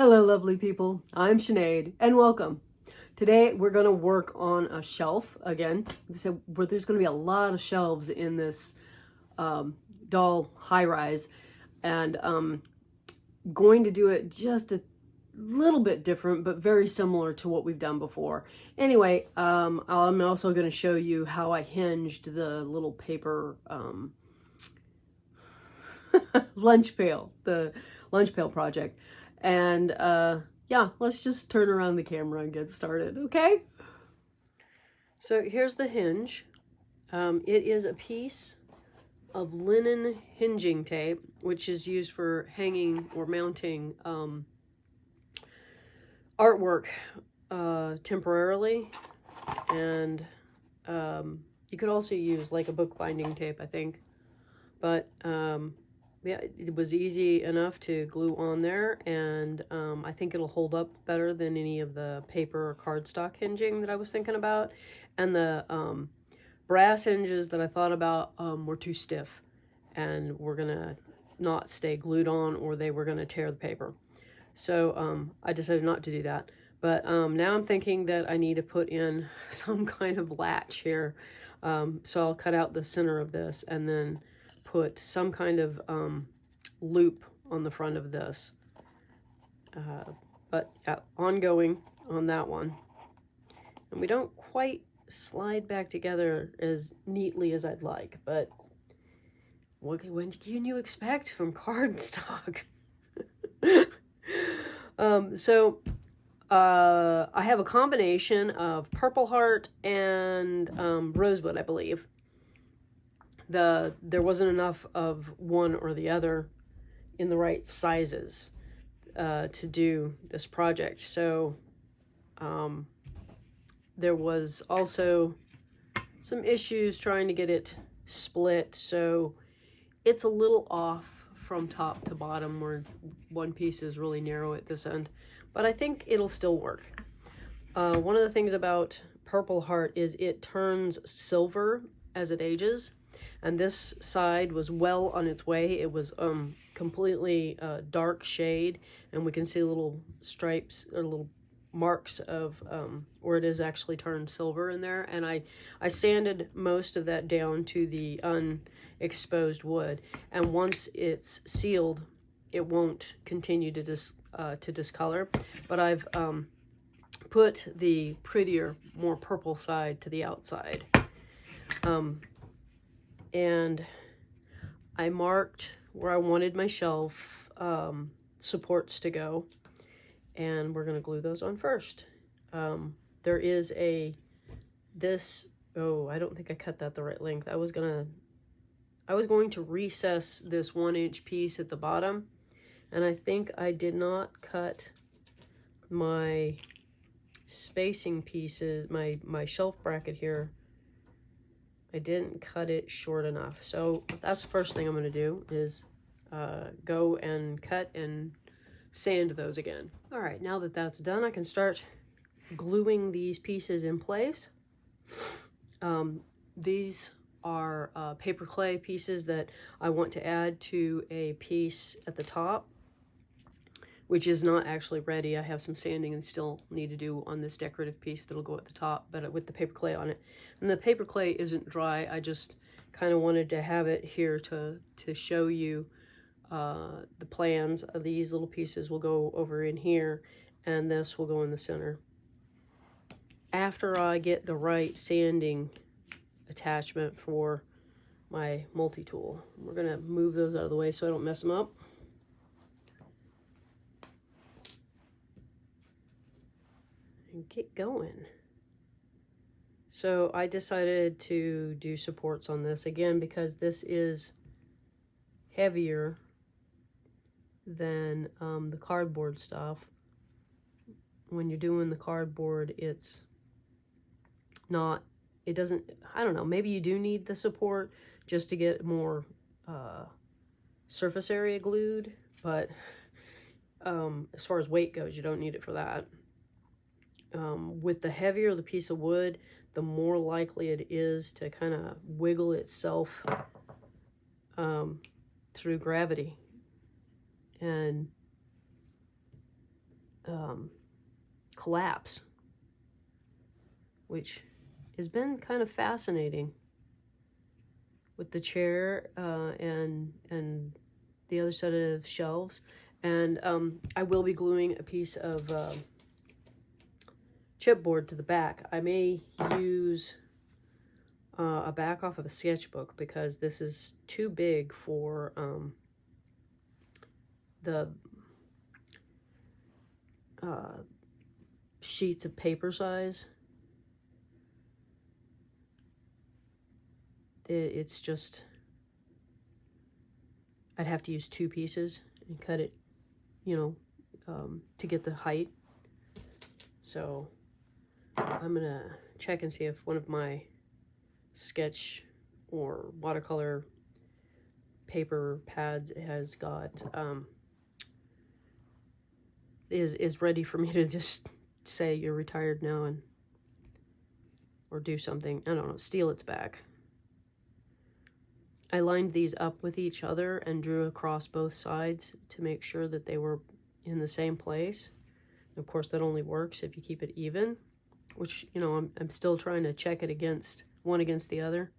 Hello, lovely people. I'm Sinead, and welcome. Today, we're going to work on a shelf again. So there's going to be a lot of shelves in this doll high-rise, and going to do it just a little bit different, but very similar to what we've done before. Anyway, I'm also going to show you how I hinged the little paper lunch pail, the lunch pail project. And yeah, let's just turn around the camera and get started, okay? So here's the hinge. It is a piece of linen hinging tape, which is used for hanging or mounting artwork temporarily. And you could also use like a bookbinding tape, I think. But yeah, it was easy enough to glue on there, and I think it'll hold up better than any of the paper or cardstock hinging that I was thinking about. And the brass hinges that I thought about were too stiff and were gonna not stay glued on, or they were gonna tear the paper. So I decided not to do that. But now I'm thinking that I need to put in some kind of latch here. So I'll cut out the center of this and then put some kind of loop on the front of this. But yeah, ongoing on that one. And we don't quite slide back together as neatly as I'd like, but what can you expect from cardstock? I have a combination of Purple Heart and Rosewood, I believe. There wasn't enough of one or the other in the right sizes to do this project. So there was also some issues trying to get it split. So it's a little off from top to bottom, where one piece is really narrow at this end. But I think it'll still work. One of the things about Purple Heart is it turns silver as it ages. And this side was well on its way. It was completely dark shade, and we can see little stripes or little marks of where it is actually turned silver in there. And I sanded most of that down to the unexposed wood. And once it's sealed, it won't continue to discolor. But I've put the prettier, more purple side to the outside. And I marked where I wanted my shelf supports to go, and we're going to glue those on first. There is I don't think I cut that the right length. I was going to recess this 1-inch piece at the bottom, and I think I did not cut my spacing pieces, my shelf bracket here. I didn't cut it short enough. So that's the first thing I'm going to do is go and cut and sand those again. All right, now that that's done, I can start gluing these pieces in place. These are paper clay pieces that I want to add to a piece at the top, which is not actually ready. I have some sanding and still need to do on this decorative piece that'll go at the top, but with the paper clay on it. And the paper clay isn't dry. I just kind of wanted to have it here to show you the plans. These little pieces will go over in here, and this will go in the center. After I get the right sanding attachment for my multi-tool, we're gonna move those out of the way so I don't mess them up. And get going. So I decided to do supports on this again because this is heavier than the cardboard stuff. When you're doing the cardboard, it's not, it doesn't, I don't know, maybe you do need the support just to get more surface area glued, but as far as weight goes, you don't need it for that. With the heavier the piece of wood, the more likely it is to kind of wiggle itself through gravity. And collapse, which has been kind of fascinating with the chair and the other set of shelves. And I will be gluing a piece of chipboard to the back. I may use a back off of a sketchbook because this is too big for the sheets of paper size. It's just, I'd have to use 2 pieces and cut it, you know, to get the height. So I'm gonna check and see if one of my sketch or watercolor paper pads has got is ready for me to just say you're retired now and or do something, I don't know, steal its back. I lined these up with each other and drew across both sides to make sure that they were in the same place. Of course, that only works if you keep it even, which, you know, I'm still trying to check it against one against the other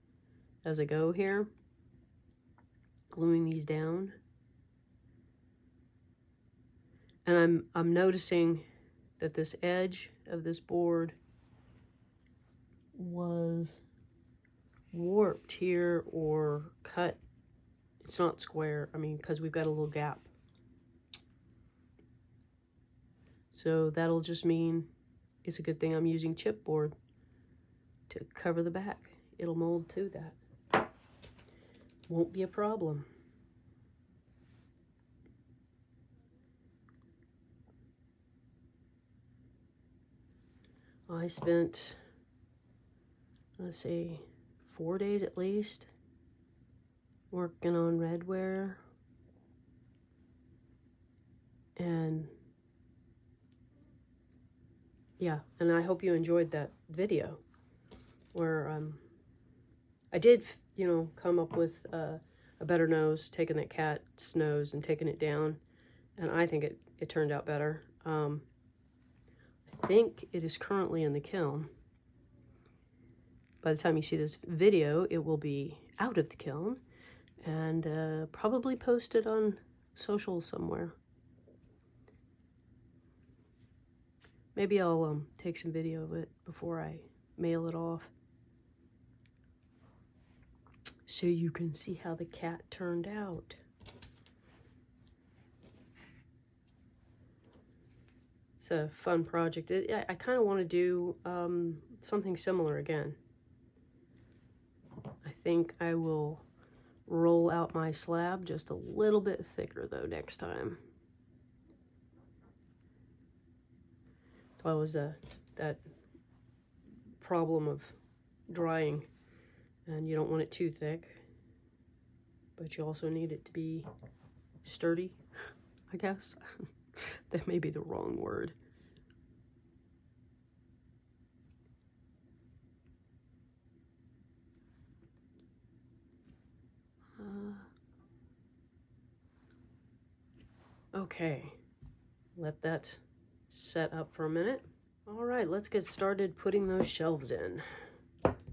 as I go here. Gluing these down. And I'm noticing that this edge of this board was warped here or cut. It's not square, I mean, because we've got a little gap. So that'll just mean it's a good thing I'm using chipboard to cover the back. It'll mold to that. Won't be a problem. I spent, let's see, 4 days at least working on redware, and yeah, and I hope you enjoyed that video where I did, you know, come up with a better nose, taking that cat's nose and taking it down, and I think it turned out better. I think it is currently in the kiln. By the time you see this video, it will be out of the kiln and probably posted on social somewhere. Maybe I'll take some video of it before I mail it off, so you can see how the cat turned out. It's a fun project. I kind of want to do something similar again. I think I will roll out my slab just a little bit thicker though next time. So I was that problem of drying, and you don't want it too thick, but you also need it to be sturdy, I guess. That may be the wrong word. Okay, let that set up for a minute. All right, let's get started putting those shelves in,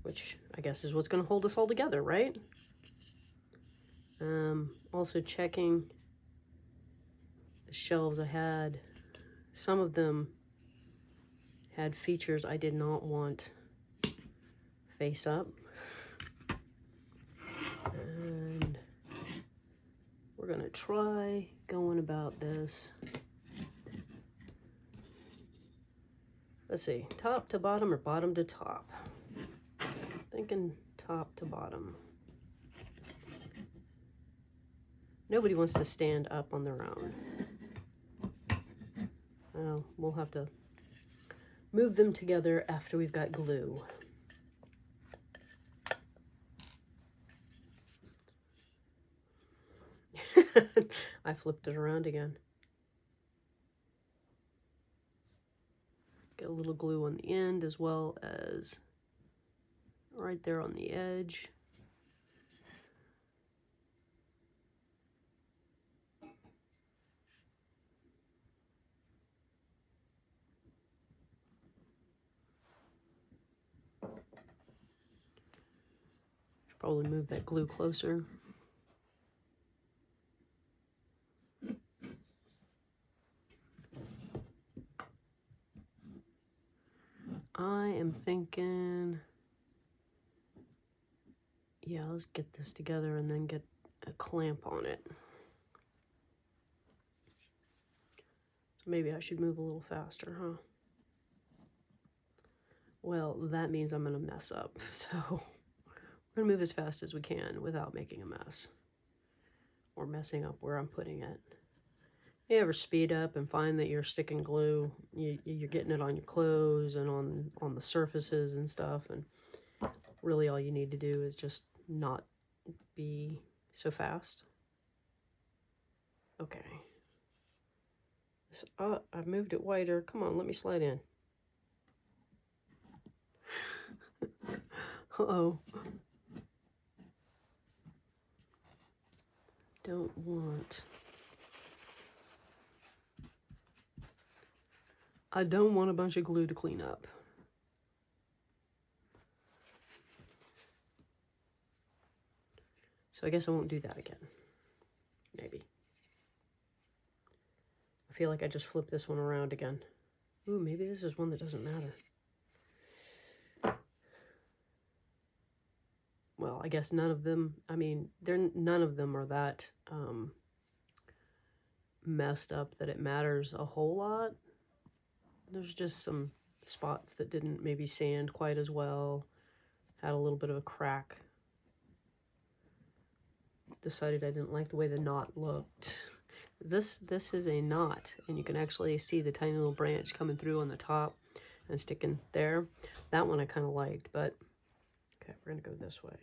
which I guess is what's going to hold us all together, right? Also checking the shelves I had. Some of them had features I did not want face up. And we're going to try going about this. Let's see, top to bottom or bottom to top? Thinking top to bottom. Nobody wants to stand up on their own. Well, we'll have to move them together after we've got glue. I flipped it around again. Get a little glue on the end as well as right there on the edge. Probably move that glue closer. I am thinking, yeah, let's get this together and then get a clamp on it. So maybe I should move a little faster, huh? Well, that means I'm gonna mess up. So we're gonna move as fast as we can without making a mess or messing up where I'm putting it. You ever speed up and find that you're sticking glue, you're getting it on your clothes and on the surfaces and stuff, and really all you need to do is just not be so fast. Okay. So, I've moved it wider. Come on, let me slide in. Uh-oh. Don't want... I don't want a bunch of glue to clean up. So I guess I won't do that again. Maybe. I feel like I just flipped this one around again. Ooh, maybe this is one that doesn't matter. Well, I guess none of them, I mean, none of them are that messed up that it matters a whole lot. There's just some spots that didn't maybe sand quite as well. Had a little bit of a crack. Decided I didn't like the way the knot looked. This is a knot, and you can actually see the tiny little branch coming through on the top and sticking there. That one I kind of liked, but okay, we're gonna go this way.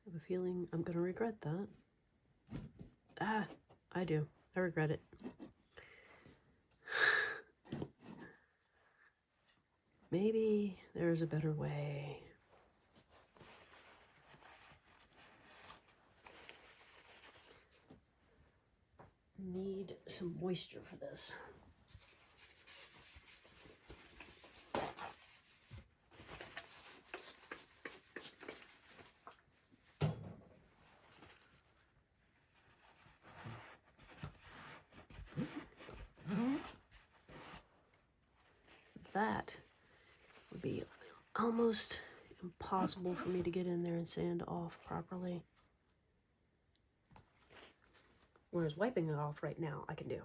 I have a feeling I'm gonna regret that. Ah, I do. I regret it. Maybe there's a better way. Need some moisture for this. That would be almost impossible for me to get in there and sand off properly. Whereas wiping it off right now, I can do.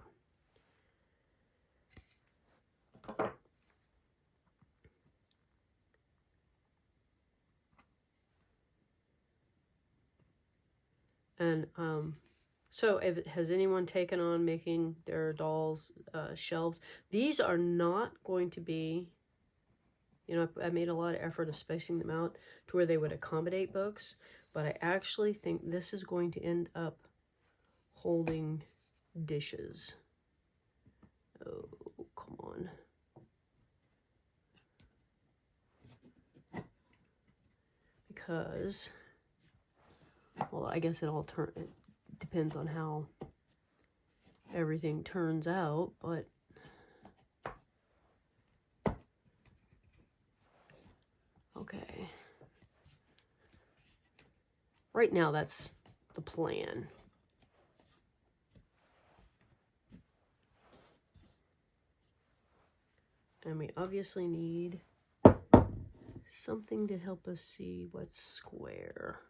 And so has anyone taken on making their dolls shelves? These are not going to be, you know, I made a lot of effort of spacing them out to where they would accommodate books, but I actually think this is going to end up holding dishes. Oh, come on. Because, well, I guess it depends on how everything turns out, but okay. Right now, that's the plan. And we obviously need something to help us see what's square.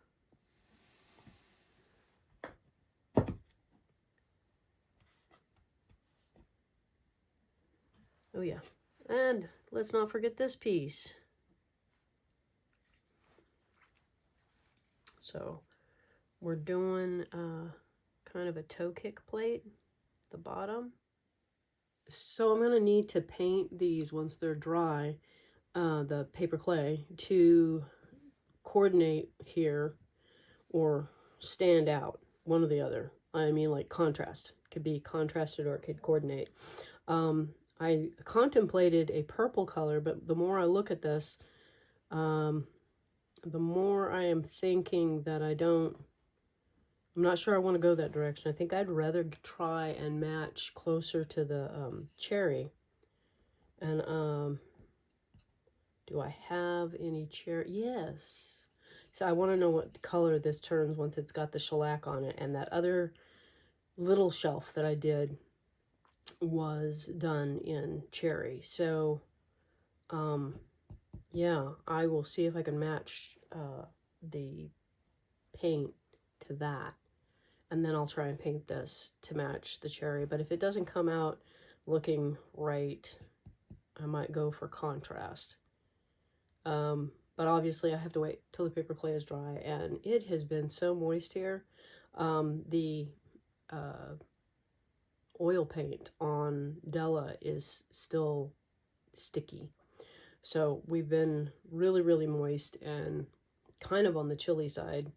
Oh yeah, and let's not forget this piece. So we're doing kind of a toe kick plate at the bottom. So I'm gonna need to paint these once they're dry, the paper clay, to coordinate here or stand out, one or the other. I mean, like contrast. It could be contrasted or it could coordinate. I contemplated a purple color, but the more I look at this, the more I am thinking that I'm not sure I want to go that direction. I think I'd rather try and match closer to the cherry. And Do I have any cherry? Yes. So I want to know what color this turns once it's got the shellac on it. And that other little shelf that I did was done in cherry. So, yeah, I will see if I can match the paint to that. And then I'll try and paint this to match the cherry. But if it doesn't come out looking right, I might go for contrast. But obviously I have to wait till the paper clay is dry, and it has been so moist here. The oil paint on Della is still sticky. So we've been really, really moist and kind of on the chilly side.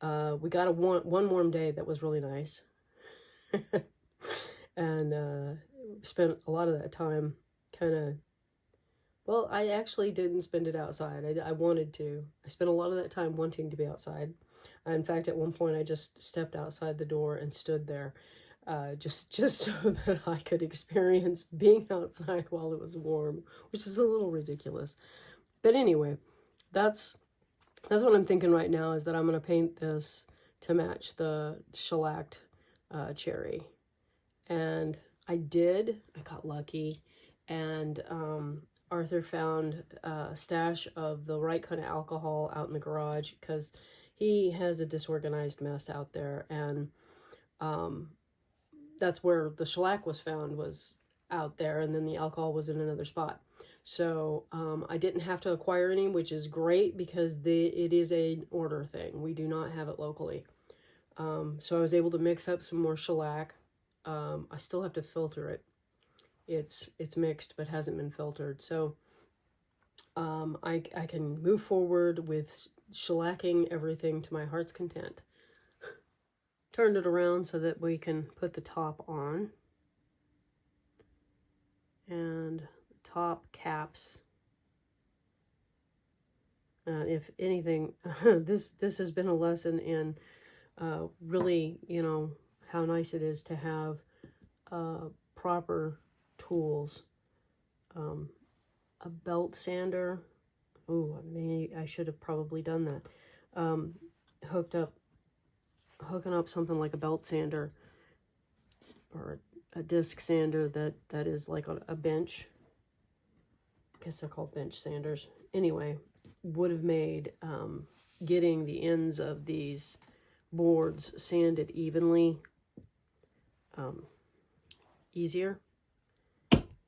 We got one warm day that was really nice. And spent a lot of that time kind of, well, I actually didn't spend it outside. I wanted to. I spent a lot of that time wanting to be outside. In fact, at one point I just stepped outside the door and stood there just so that I could experience being outside while it was warm, which is a little ridiculous. But anyway, that's what I'm thinking right now, is that I'm going to paint this to match the shellacked cherry. And I got lucky, and Arthur found a stash of the right kind of alcohol out in the garage, because he has a disorganized mess out there, and that's where the shellac was found, was out there, and then the alcohol was in another spot. So I didn't have to acquire any, which is great, because it is an order thing. We do not have it locally. So I was able to mix up some more shellac. I still have to filter it. It's mixed but hasn't been filtered. So I can move forward with shellacking everything to my heart's content. Turned it around so that we can put the top on. And the top caps. If anything, this has been a lesson in really, how nice it is to have proper tools. A belt sander. Oh, I should have probably done that. Hooking up something like a belt sander or a disc sander that is like a bench. I guess they're called bench sanders. Anyway, would have made getting the ends of these boards sanded evenly easier.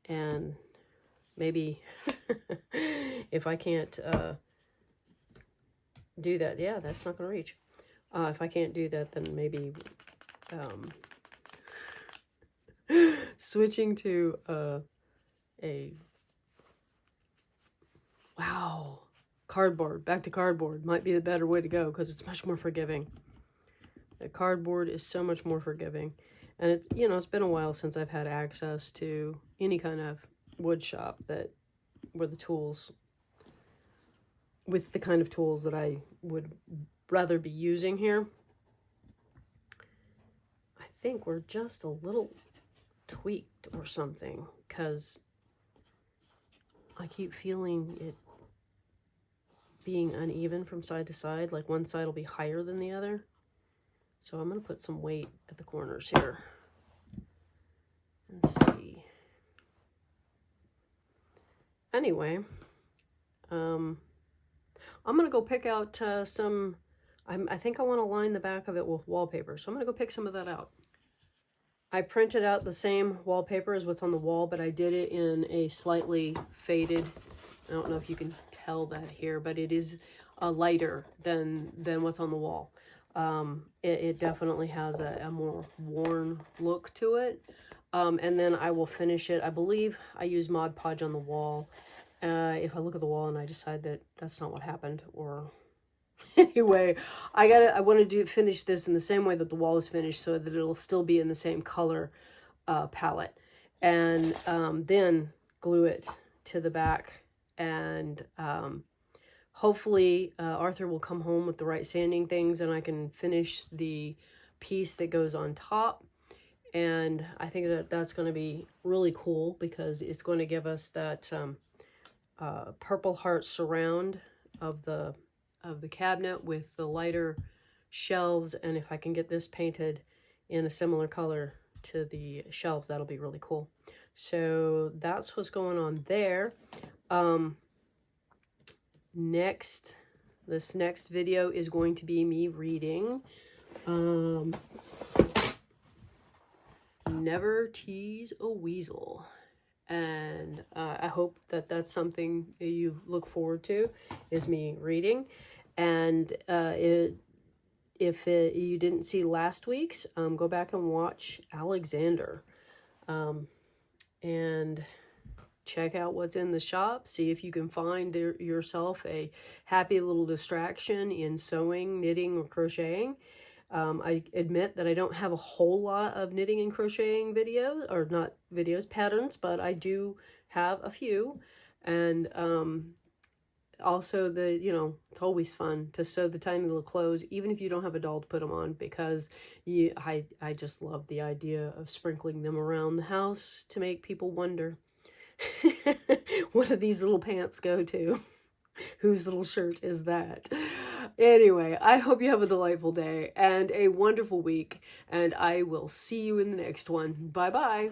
And maybe if I can't do that, yeah, that's not going to reach. If I can't do that, then maybe switching to cardboard, back to cardboard might be the better way to go, because it's much more forgiving. The cardboard is so much more forgiving. And it's, it's been a while since I've had access to any kind of wood shop where the tools, with the kind of tools that I would rather be using here. I think we're just a little tweaked or something, because I keep feeling it being uneven from side to side, like one side will be higher than the other. So I'm going to put some weight at the corners here and see. Anyway, I'm going to go pick out some, I think I want to line the back of it with wallpaper. So I'm going to go pick some of that out. I printed out the same wallpaper as what's on the wall, but I did it in a slightly faded, I don't know if you can tell that here, but it is lighter than what's on the wall. It definitely has a more worn look to it. And then I will finish it. I believe I used Mod Podge on the wall. If I look at the wall and I decide that that's not what happened, or anyway, I want to finish this in the same way that the wall is finished, so that it'll still be in the same color palette, and then glue it to the back, and hopefully Arthur will come home with the right sanding things, and I can finish the piece that goes on top. And I think that that's going to be really cool, because it's going to give us that Purple Heart surround of the cabinet with the lighter shelves, and if I can get this painted in a similar color to the shelves, that'll be really cool. So that's what's going on there. This next video is going to be me reading Never Tease a Weasel. And I hope that that's something you look forward to, is me reading. And if you didn't see last week's, go back and watch Alexander. And check out what's in the shop. See if you can find yourself a happy little distraction in sewing, knitting, or crocheting. I admit that I don't have a whole lot of knitting and crocheting videos, or not videos, patterns, but I do have a few. And also it's always fun to sew the tiny little clothes, even if you don't have a doll to put them on, because I just love the idea of sprinkling them around the house to make people wonder, what do these little pants go to? Whose little shirt is that? Anyway, I hope you have a delightful day and a wonderful week, and I will see you in the next one. Bye-bye.